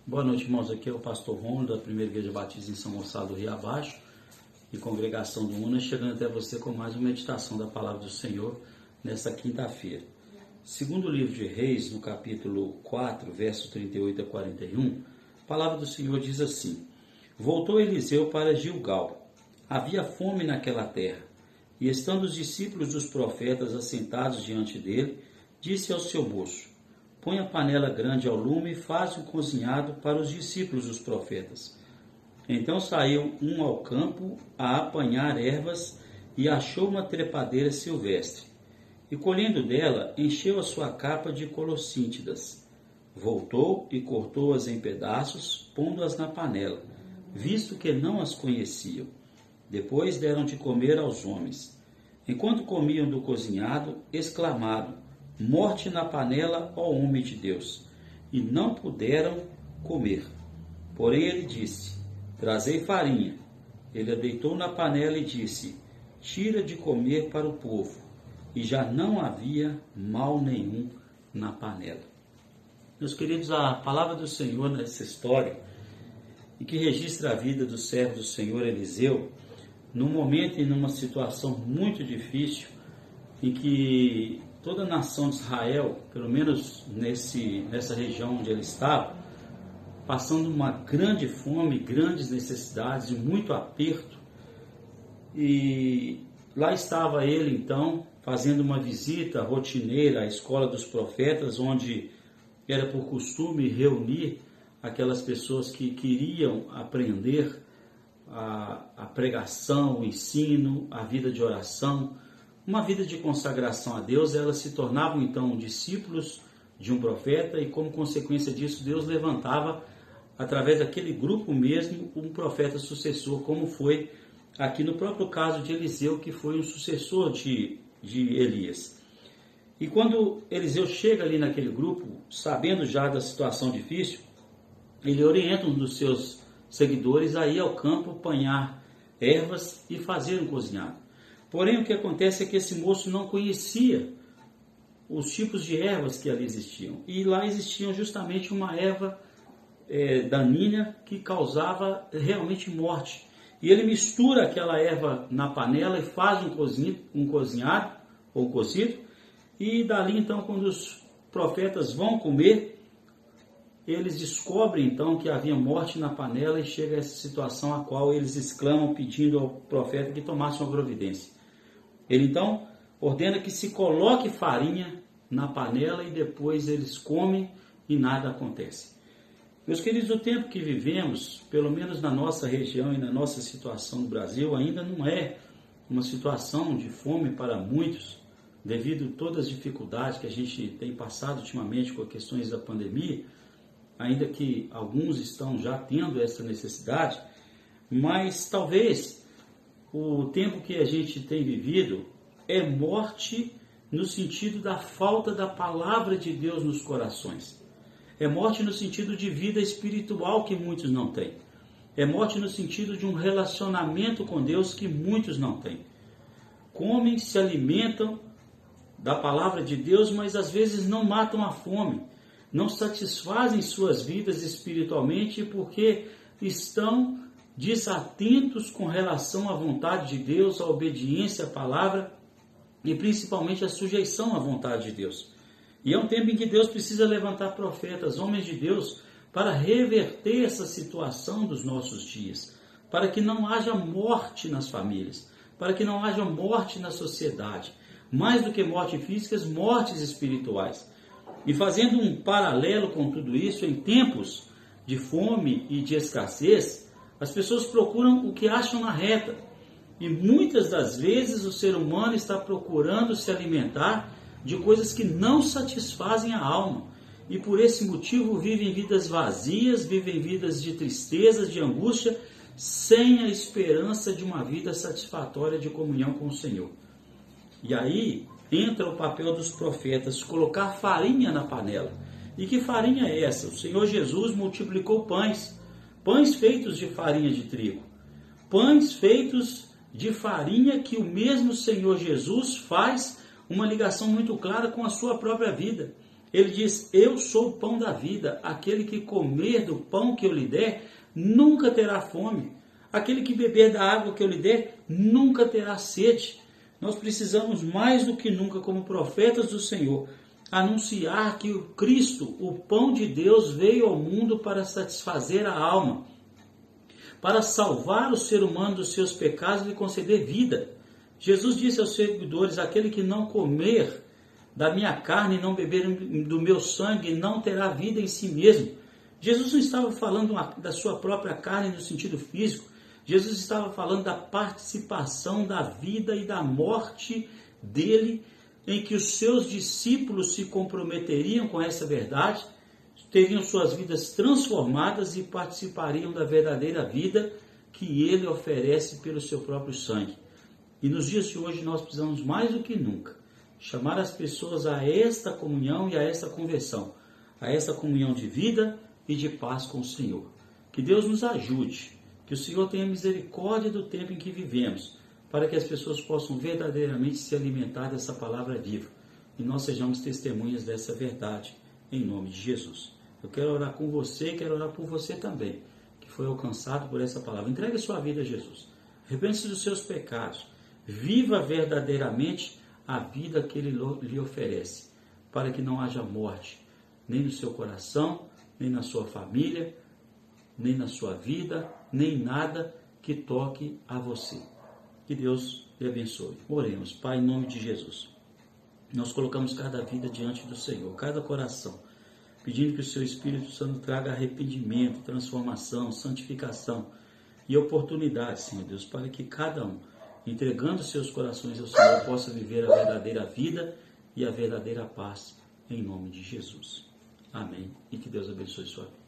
Boa noite, irmãos. Aqui é o pastor Romulo, da Primeira Igreja Batista em São Gonçalo do Rio Abaixo e congregação do UNA, chegando até você com mais uma meditação da Palavra do Senhor nesta quinta-feira. Segundo o livro de Reis, no capítulo 4, versos 38 a 41, a Palavra do Senhor diz assim: Voltou Eliseu para Gilgal. Havia fome naquela terra, e estando os discípulos dos profetas assentados diante dele, disse ao seu moço: Põe a panela grande ao lume e faz um cozinhado para os discípulos dos profetas. Então saiu um ao campo a apanhar ervas e achou uma trepadeira silvestre. E colhendo dela, encheu a sua capa de colossíntidas. Voltou e cortou-as em pedaços, pondo-as na panela, visto que não as conheciam. Depois deram de comer aos homens. Enquanto comiam do cozinhado, exclamaram: Morte na panela, ó homem de Deus! E não puderam comer. Porém ele disse: Trazei farinha. Ele a deitou na panela e disse: Tira de comer para o povo. E já não havia mal nenhum na panela. Meus queridos, a palavra do Senhor nessa história, e que registra a vida do servo do Senhor Eliseu, num momento e numa situação muito difícil, em que toda a nação de Israel, pelo menos nessa região onde ele estava, passando uma grande fome, grandes necessidades e muito aperto. E lá estava ele então, fazendo uma visita rotineira à escola dos profetas, onde era por costume reunir aquelas pessoas que queriam aprender a pregação, o ensino, a vida de oração, uma vida de consagração a Deus. Elas se tornavam então discípulos de um profeta e, como consequência disso, Deus levantava, através daquele grupo mesmo, um profeta sucessor, como foi aqui no próprio caso de Eliseu, que foi um sucessor de Elias. E quando Eliseu chega ali naquele grupo, sabendo já da situação difícil, ele orienta um dos seus seguidores a ir ao campo apanhar ervas e fazer um cozinhado. Porém, o que acontece é que esse moço não conhecia os tipos de ervas que ali existiam. E lá existia justamente uma erva daninha que causava realmente morte. E ele mistura aquela erva na panela e faz um cozinhado, ou um cozido. E dali então, quando os profetas vão comer, eles descobrem então que havia morte na panela, e chega a essa situação a qual eles exclamam pedindo ao profeta que tomasse uma providência. Ele então ordena que se coloque farinha na panela e depois eles comem e nada acontece. Meus queridos, o tempo que vivemos, pelo menos na nossa região e na nossa situação no Brasil, ainda não é uma situação de fome para muitos, devido a todas as dificuldades que a gente tem passado ultimamente com as questões da pandemia, ainda que alguns estão já tendo essa necessidade, mas talvez o tempo que a gente tem vivido é morte no sentido da falta da palavra de Deus nos corações. É morte no sentido de vida espiritual que muitos não têm. É morte no sentido de um relacionamento com Deus que muitos não têm. Comem, se alimentam da palavra de Deus, mas às vezes não matam a fome, não satisfazem suas vidas espiritualmente porque estão desatentos com relação à vontade de Deus, à obediência à palavra e principalmente à sujeição à vontade de Deus. E é um tempo em que Deus precisa levantar profetas, homens de Deus, para reverter essa situação dos nossos dias, para que não haja morte nas famílias, para que não haja morte na sociedade, mais do que mortes físicas, mortes espirituais. E fazendo um paralelo com tudo isso, em tempos de fome e de escassez, as pessoas procuram o que acham na reta. E muitas das vezes o ser humano está procurando se alimentar de coisas que não satisfazem a alma. E por esse motivo vivem vidas vazias, vivem vidas de tristezas, de angústia, sem a esperança de uma vida satisfatória de comunhão com o Senhor. E aí entra o papel dos profetas, colocar farinha na panela. E que farinha é essa? O Senhor Jesus multiplicou pães feitos de farinha de trigo, pães feitos de farinha que o mesmo Senhor Jesus faz uma ligação muito clara com a sua própria vida. Ele diz: eu sou o pão da vida, aquele que comer do pão que eu lhe der, nunca terá fome. Aquele que beber da água que eu lhe der, nunca terá sede. Nós precisamos mais do que nunca, como profetas do Senhor, anunciar que o Cristo, o pão de Deus, veio ao mundo para satisfazer a alma, para salvar o ser humano dos seus pecados e lhe conceder vida. Jesus disse aos seguidores: aquele que não comer da minha carne e não beber do meu sangue não terá vida em si mesmo. Jesus não estava falando da sua própria carne no sentido físico. Jesus estava falando da participação da vida e da morte dele, em que os seus discípulos se comprometeriam com essa verdade, teriam suas vidas transformadas e participariam da verdadeira vida que ele oferece pelo seu próprio sangue. E nos dias de hoje nós precisamos mais do que nunca chamar as pessoas a esta comunhão e a esta conversão, a esta comunhão de vida e de paz com o Senhor. Que Deus nos ajude, que o Senhor tenha misericórdia do tempo em que vivemos, para que as pessoas possam verdadeiramente se alimentar dessa palavra viva e nós sejamos testemunhas dessa verdade, em nome de Jesus. Eu quero orar com você e quero orar por você também, que foi alcançado por essa palavra. Entregue sua vida a Jesus, arrependa-se dos seus pecados, viva verdadeiramente a vida que Ele lhe oferece, para que não haja morte, nem no seu coração, nem na sua família, nem na sua vida, nem nada que toque a você. Que Deus lhe abençoe. Oremos. Pai, em nome de Jesus, nós colocamos cada vida diante do Senhor, cada coração, pedindo que o seu Espírito Santo traga arrependimento, transformação, santificação e oportunidade, Senhor Deus, para que cada um, entregando seus corações ao Senhor, possa viver a verdadeira vida e a verdadeira paz, em nome de Jesus. Amém. E que Deus abençoe sua vida.